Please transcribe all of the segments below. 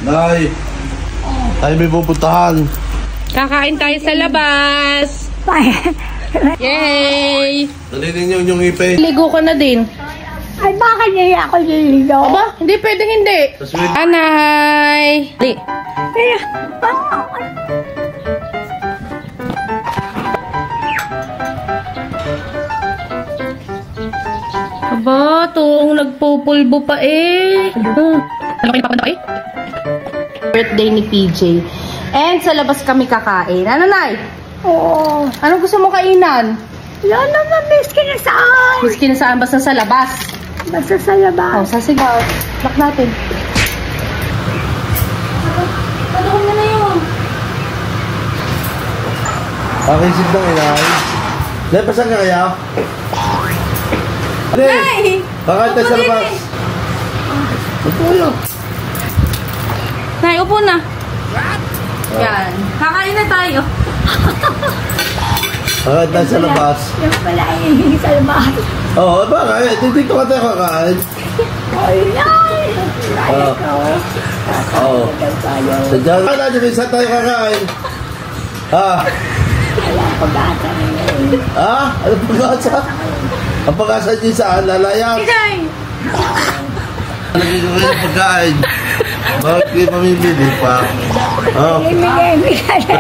Nay. Ay, may pupuntahan. Kakain tayo sa labas. Yay! Dali ninyo yung ipe. Ligo ka na din. Ay, bakit niya ako niligo? Aba, hindi pwede hindi. Anay! Di. Aba, tuong nagpupulbo pa eh. Ano kayo papanda eh? Birthday ni PJ. And sa labas kami kakain. Ano, Nay? Oo. Anong gusto mo kainan? Wala naman, miski na saan. Miski na saan, basta sa labas. Basta sa labas. Oh, sasigaw. Lock natin. Padukon na na yun. Pakisip ng inay. Nay, pasan ka kaya? Nay! Kakain tayo sa labas. Upo yun. Nay, upo na. Yan. Kakain na tayo. Kakain tayo sa labas. Yung pala hihingi sa labas. Oo, bakit? Dito ka tayo kakain. Ay, ay. Ay, ko. Oo. Sadya ka na, dito isa tayo kakain. Ha? Wala pag-asa ngayon. Ha? Ano pag-asa? Ang pag-asa niyo saan? Lalayak? Nay! Nagiging kayo pagkain. Bakit kayo pamimili pa? Oh. Imi-imi ka na.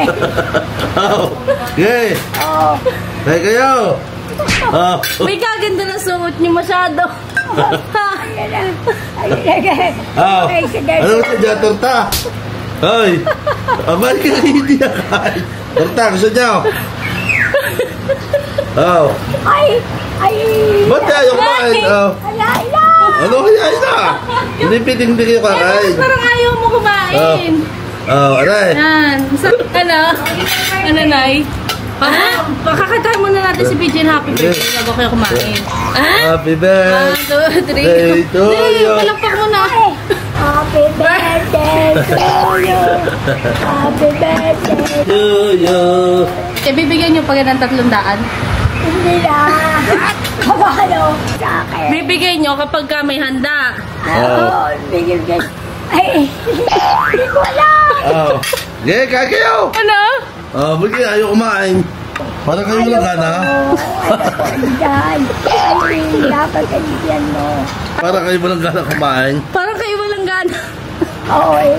Oh. Okay. Oo. Kaya kayo. Oh. May kaganda na suot niyo masyado. Ayan na. Ayan na. Oh. Ay, sige. Ano gusto niya? Torta? Hoy. Abay ka hindi na kain. Torta, gusto niya? Oh. Ay, ay. Ba't ayaw kumain? Oh. Ala, ala. Ano kaya na? Hindi piting hindi kayo kakain. Parang ayaw mo kumain. Oh, aray. Yan. Ano? Ano, Nay? Kakakatahan muna natin si PJ Happy Birthday bago kayo kumain. Happy 1, birthday 2, 3. to you. Palakpak muna. Happy birthday to you. Happy birthday. To you. Bibigyan niyo pa ng 300. Hindi na. Kabalo sa akin. Bibigyan niyo kapag may handa. Oo, bigyan. Ay, hindi ko alam. Oh. Yeah, kaya kayo. Ano? Oh, buti ayaw kumain. Parang kayo lang gana. Diyan. Ay, dapat kandiyan mo. Parang kayo lang gana kumain. Parang kayo walang gana. Oo, eh.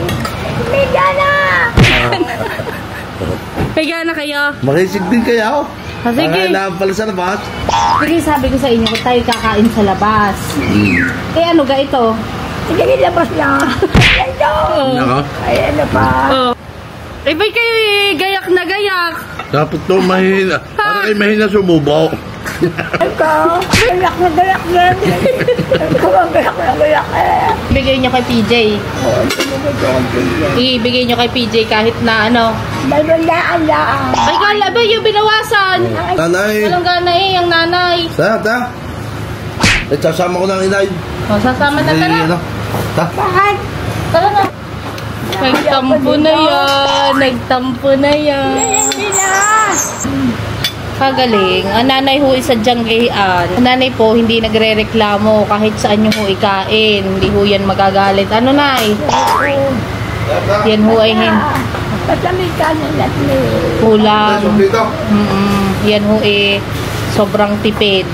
Hindi gana. May gana kayo? Makisig din kayo. Sige. Kailangan pala sa labas. Sige, sabi ko sa inyo, kung tayo kakain sa labas. Eh, ano ga ito? Sige, labas na. Ito. Naka. Ay, ano pa? Oh. Eh, ba't kayo gayak na gayak? Dapat to mahina. Parang kayo mahina sumubo. Ikaw, galak na galak na. Ikaw ang galak na galak eh. Ibigay nyo kay PJ. Oo, sumugot ko ang pinyan. Ibigay nyo kay PJ kahit na ano. Dalawandaan lang. Ay, kala ba yung binawasan? Tanay. Walang gana eh, yung nanay. Ta, ta. Eh, sasama ko ng inay. O, sasama na tara. Ano? Ta. Bakit? Tara na. Nagtampo na yan. Nagtampo na yan. Hindi na. Kagaling. Ang nanay ho isa sadyang gayian. Ang nanay po hindi nagre-reklamo kahit saan nyo ho ikain. Hindi ho yan magagalit. Ano, Nay? Yan ho ay Pasamig ka ng latli. kulang. Dito. Yan ho eh sobrang tipid.